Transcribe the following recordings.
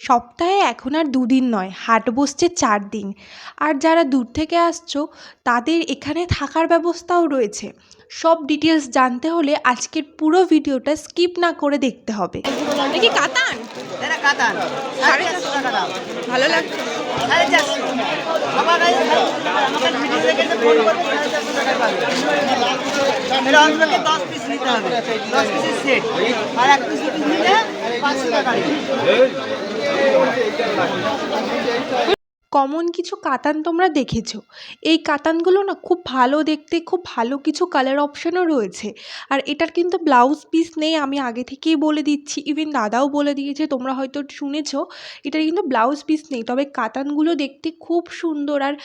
সপ্তাহে এখন আর ২ দিন নয়, হাট বসছে ৪ দিন। আর যারা দূর থেকে আসছো তাদের এখানে থাকার ব্যবস্থাও রয়েছে। সব ডিটেলস জানতে হলে আজকের পুরো ভিডিওটা স্কিপ না করে দেখতে হবে। এটা কি কাতান? এটা কাতান 450 টাকা দাম। ভালো লাগছে। 450 আমার কাছে আমাকে ভিডিও দেখে ফোন করবে 450 টাকায় পাবে। এটা অন্তত 10 পিস নিতে হবে, 10 পিসের সেট। আর এক পিস নিলে 500 টাকা। কমন কিছু কাতান তোমরা দেখেছো। এই কাতানগুলো না খুব ভালো দেখতে, খুব ভালো কিছু কালার অপশানও রয়েছে। আর এটার কিন্তু ব্লাউজ পিস নেই, আমি আগে থেকেই বলে দিচ্ছি। ইভেন দাদাও বলে দিয়েছে, তোমরা হয়তো শুনেছো, এটার কিন্তু ব্লাউজ পিস নেই। তবে কাতানগুলো দেখতে খুব সুন্দর আর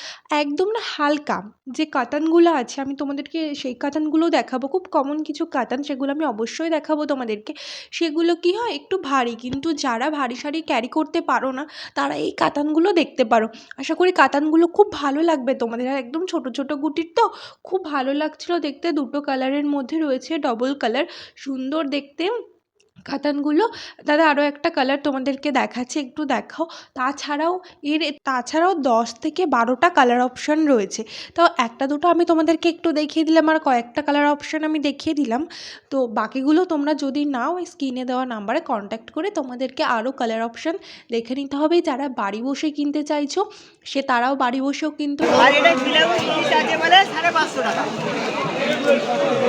একদম না হালকা। যে কাতানগুলো আছে আমি তোমাদেরকে সেই কাতানগুলো দেখাবো। খুব কমন কিছু কাতান, সেগুলো আমি অবশ্যই দেখাবো তোমাদেরকে। সেগুলো কি হয় একটু ভারী, কিন্তু যারা ভারী শাড়ি ক্যারি করতে পারো না তারা এই কাতানগুলো দেখতে পারো। আশা করি কাতানগুলো খুব ভালো লাগবে তোমাদের। আর একদম ছোট ছোট গুটির তো খুব ভালো লাগছিল দেখতে। দুটো কালারের মধ্যে রয়েছে, ডবল কালার, সুন্দর দেখতে কাতানগুলো। দাদা আরও একটা কালার তোমাদেরকে দেখাচ্ছি, একটু দেখাও। তাছাড়াও 10 থেকে 12টা কালার অপশান রয়েছে। তো একটা দুটো আমি তোমাদেরকে একটু দেখিয়ে দিলাম, আর কয়েকটা কালার অপশান আমি দেখিয়ে দিলাম। তো বাকিগুলো তোমরা যদি নাও, স্ক্রিনে দেওয়া নাম্বারে কন্ট্যাক্ট করে তোমাদেরকে আরও কালার অপশান দেখে নিতে হবে। যারা বাড়ি বসে কিনতে চাইছো তারাও বাড়ি বসেও কিন্তু। আর এটা ব্লাউজ পিস আছে বলে 550 টাকা।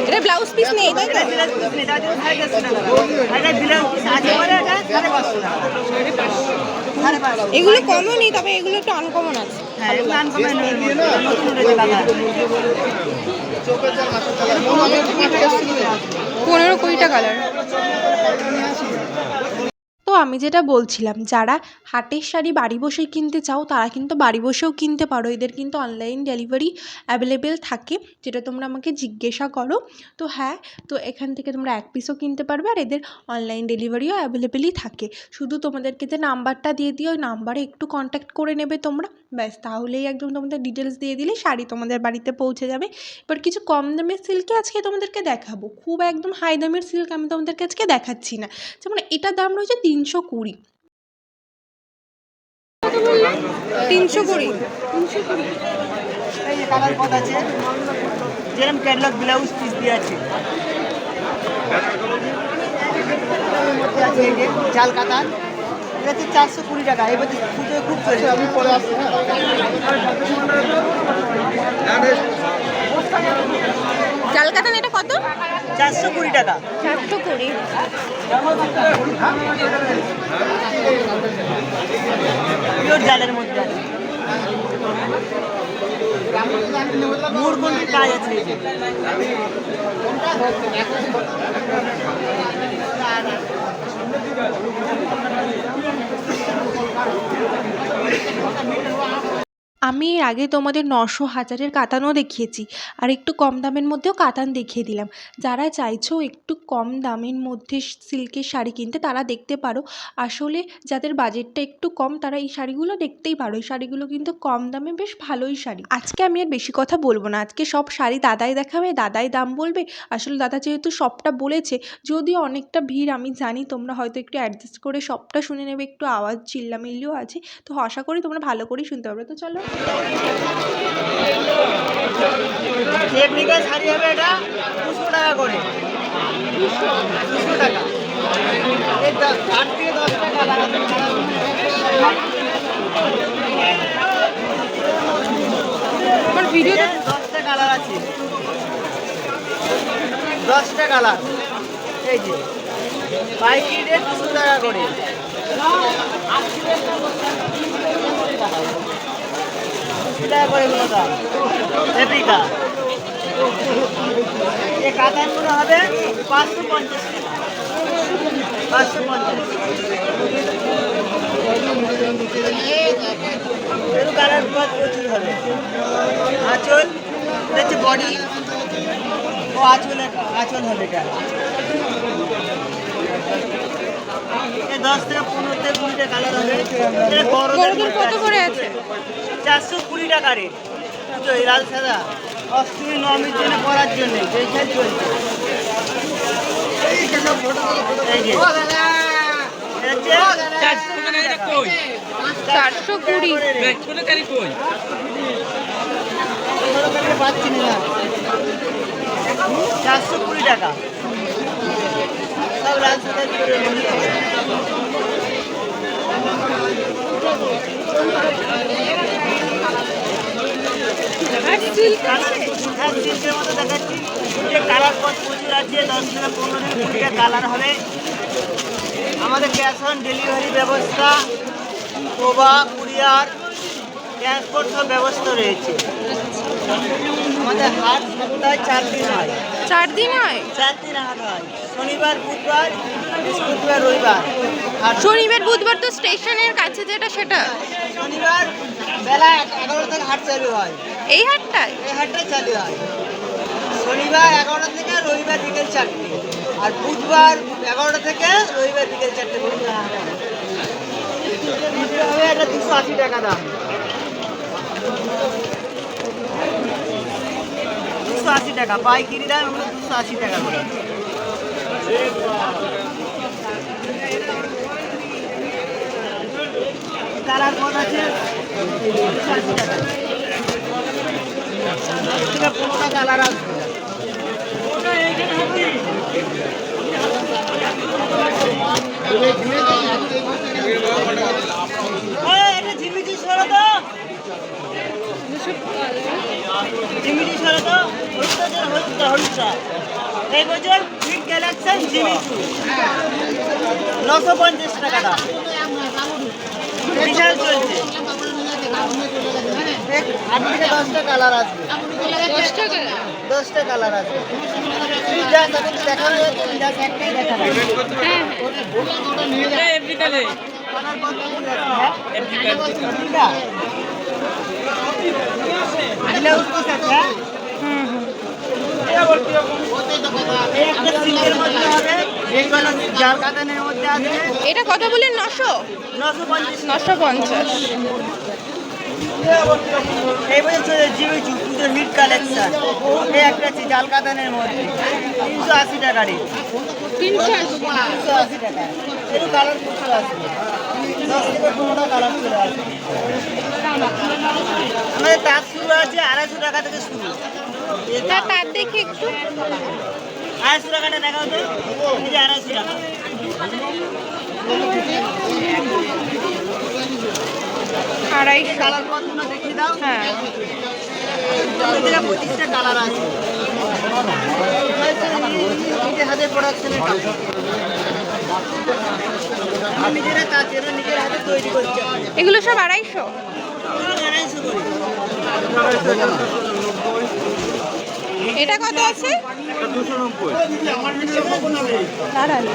এটা ব্লাউজ পিস নেই তাই তো? এটা ব্লাউজ পিস নেই, তার জন্য 450 টাকা। আর এটা ব্লাউজ পিস আছে বলে এটা 550 টাকা। 550। এগুলো কমনই, তবে এগুলো একটু আনকমন আছে। হ্যাঁ, এগুলো আনকমন নতুন উঠেছে কালার। 15-20টা কালার। তো আমি যেটা বলছিলাম, যারা হাটের শাড়ি বাড়ি বসে কিনতে চাও তারা কিন্তু বাড়ি বসেও কিনতে পারো। এদের কিন্তু অনলাইন ডেলিভারি অ্যাভেলেবেল থাকে, যেটা তোমরা আমাকে জিজ্ঞাসা করো। তো হ্যাঁ, তো এখান থেকে তোমরা এক পিসও কিনতে পারবে, আর এদের অনলাইন ডেলিভারিও অ্যাভেলেবেলই থাকে। শুধু তোমাদেরকে যে নাম্বারটা দিয়ে দিও, ওই নাম্বারে একটু কন্ট্যাক্ট করে নেবে তোমরা, ব্যাস। তাহলেই একদম তোমাদের ডিটেলস দিয়ে দিলে শাড়ি তোমাদের বাড়িতে পৌঁছে যাবে। এবার কিছু কম দামের সিল্কে আজকে তোমাদেরকে দেখাবো। খুব একদম হাই দামের সিল্ক আমি তোমাদেরকে আজকে দেখাচ্ছি না। যেমন এটার দাম রয়েছে 320। 320। এই যে কালার কত আছে, যেরকম ক্যাটালগ ব্লাউজ পিস দিয়ে আছে। এই যে জাল কাতান, এটা হচ্ছে 420 টাকা। এবার খুব খুব চলছে। আমি পরে আসছি। জাল কাতান এটা কত? 420 টাকা। 420। পিওর জালের মধ্যে আছে, মুরগন্ডির কাজ আছে। এই যে আমি এর আগে তোমাদের 900 1000-এর কাতানও দেখিয়েছি, আর একটু কম দামের মধ্যেও কাতান দেখিয়ে দিলাম। যারা চাইছো একটু কম দামের মধ্যে সিল্কের শাড়ি কিনতে তারা দেখতে পারো। আসলে যাদের বাজেটটা একটু কম তারা এই শাড়িগুলো দেখতেই পারো। এই শাড়িগুলো কিন্তু কম দামে বেশ ভালোই শাড়ি। আজকে আমি আর বেশি কথা বলবো না, আজকে সব শাড়ি দাদাই দেখাবে, দাদাই দাম বলবে। আসলে দাদা যেহেতু সবটা বলেছে, যদিও অনেকটা ভিড় আমি জানি, তোমরা হয়তো একটু অ্যাডজাস্ট করে সবটা শুনে নেবে। একটু আওয়াজ চিল্লামিল্লিও আছে, তো আশা করি তোমরা ভালো করেই শুনতে পারবে। তো চলো। টেকনিক্যাল শাড়ি হবে, এটা 200 টাকা করে। 200 টাকা। এই 8 থেকে 10 টাকা লাগাতে। আমার ভিডিওটা 10টা কালার আছে, 10টা কালার। এই যে পাইকারি রেট 200 টাকা করে। টাকা করে এগুলো দাম। রেপ্লিকা এই কাতানগুলো হবে 550 টাকা। 550। এর কালার প্রচুর হবে। আঁচল হচ্ছে বডি, ও আঁচল হবে এটা। 10 থেকে 15 থেকে 20টা কালার হবে। এটা গরুদের কত করে আছে? 420 টাকা রেট। এই লাল সাদা অষ্টমী নবমীর জন্য পরার জন্য এইখানে চলছে। এই যে 420। পাচ্ছি না 420 টাকা সব লাল সুতার ভিতরে নিতে হবে। আর সিল্ক হ্যাঁ সিল্কের মতো দেখাচ্ছি যে কালার পথ প্রচুর আছে 10 থেকে 15 দিন 20টা কালার হবে। আমাদের ক্যাশ অন ডেলিভারি ব্যবস্থা, প্রোভা, কুরিয়ার, ট্রান্সপোর্ট সব ব্যবস্থা রয়েছে। আমাদের হাট সপ্তাহে 4 দিন হয়। 4 দিন হয়? 4 দিন হাট হয়, শনিবার, বুধবার, বৃহস্পতিবার, রবিবার। আর শনিবার বুধবার তো স্টেশনের কাছে যেটা সেটা। শনিবার বেলা 11 থেকে হাট চালু হয়। এই হাটটায়? এই হাটটা চালু হয় শনিবার 11টা থেকে রবিবার বিকেল 4টে, আর বুধবার 11টা থেকে রবিবার বিকেল 4টে পর্যন্ত হাট হয়। হবে এটা 280 টাকা দাম, 280 টাকা পাইকারি দাম, আমরা 280 টাকা করে। কালার কোন আছে 280 টাকা, 15টা কালার আছে। এটা ঝিমিঝি সরো তো, ঝিমিঝি সরো তো, হলুদটা এই বছর বিগ কালেকশন ঝিমিঝি 950 টাকা দাম, বিশাল চলছে। 8 থেকে 10টা কালার আসবে, 10টা কালার আসবে। জাস্ট এখন দেখানো যাচ্ছে, জাস্ট একটাই দেখানো কালার কত ফুল আছে? হ্যাঁ ব্লাউজ পিস আছে। হ্যাঁ এই একটা সিল্কের মধ্যে হবে, এইগুলো জাল কাতানের মধ্যে আছে। এটা কত বলেন? 900? 950 950। এই বছর জিমিচু পুজোর হিট কালেকশন। এই একটা আছে জাল কাতানের মধ্যে 380 টাকা রেট, 380 টাকা। এর কালার প্রচুর আসবে, 10 থেকে 15টা কালার চলে আসবে। আমাদের তার শুরু আছে 250 টাকা থেকে শুরু। তার দেখি একটু। 250 টাকাটা দেখাও তো, এই যে 250 টাকা। আড়াইশো। কালার কতগুলো দেখিয়ে দাও। হ্যাঁ 25টা কালার আছে। নিজের হাতে প্রোডাকশনের নিজেরা কাজ, এরা নিজের হাতে তৈরি করছে। এগুলো সব 250? 250 করে। এটা কত আছে? 290। দাঁড়ান,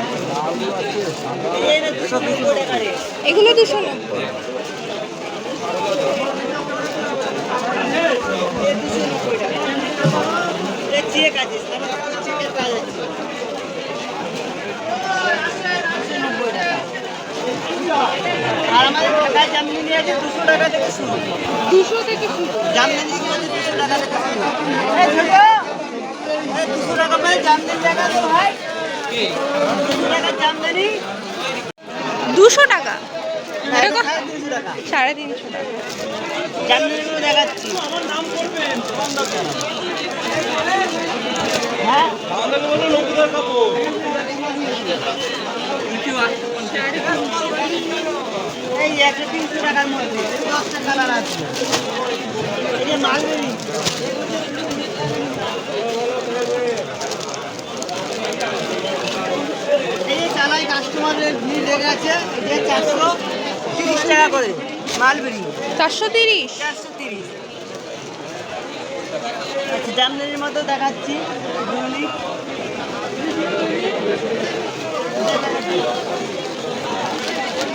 এটা 290 টাকা রেট। এগুলো 290। চেক আছে, চেকের কাজ আছে। 290 টাকা। আর আমাদের ঢাকায় জামদানি আছে 200 টাকা থেকে শুরু। 200 থেকে শুরু? জামদানি আছে 200 টাকা থেকে শুরু। এই ছোট, এই 200 টাকা করে জামদানি দেখা তো ভাই, 200 টাকা জামদানি। 200 টাকা? হ্যাঁ, এটা কত? 250 টাকা 350 টাকা। জামদানিগুলো দেখাচ্ছি। হ্যাঁ এই 130 টাকার মধ্যে 10টা কালার আছে। এই যে মালবেরি, এই যে চালাই কাস্টমারের ভিড় লেগে আছে। এই যে 430 টাকা করে মালবেরি, 430? 430। আচ্ছা জামদানির মতো দেখাচ্ছি।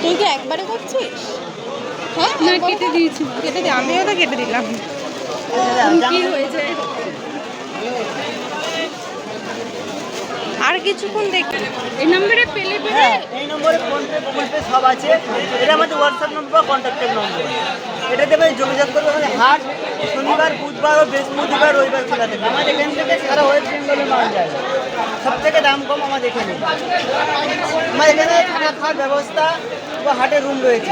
তুই কি একবারে করছিস? হ্যাঁ না, কেটে দিয়েছি। কেটে দি, আমিও তো কেটে দিলাম। কি হয়েছে? আর কিছুক্ষণ দেখি। এই নম্বরে পেলে হ্যাঁ এই নম্বরে ফোনপে, গুগল পে সব আছে। এটা আমাদের হোয়াটসঅ্যাপ নম্বর বা কন্ট্যাক্টের নম্বর। এটা দেবে যোগাযোগ করবে। আমাদের হাট শনিবার, বুধবার ও বৃহস্পতিবার, রবিবার খোলা থাকে। আমাদের এখান থেকে সারা ওয়েস্ট বেঙ্গলে মাল যায়, সব থেকে দাম কম আমাদের এখানে। আমার এখানে থাকা খাওয়ার ব্যবস্থা ও হাটের রুম রয়েছে।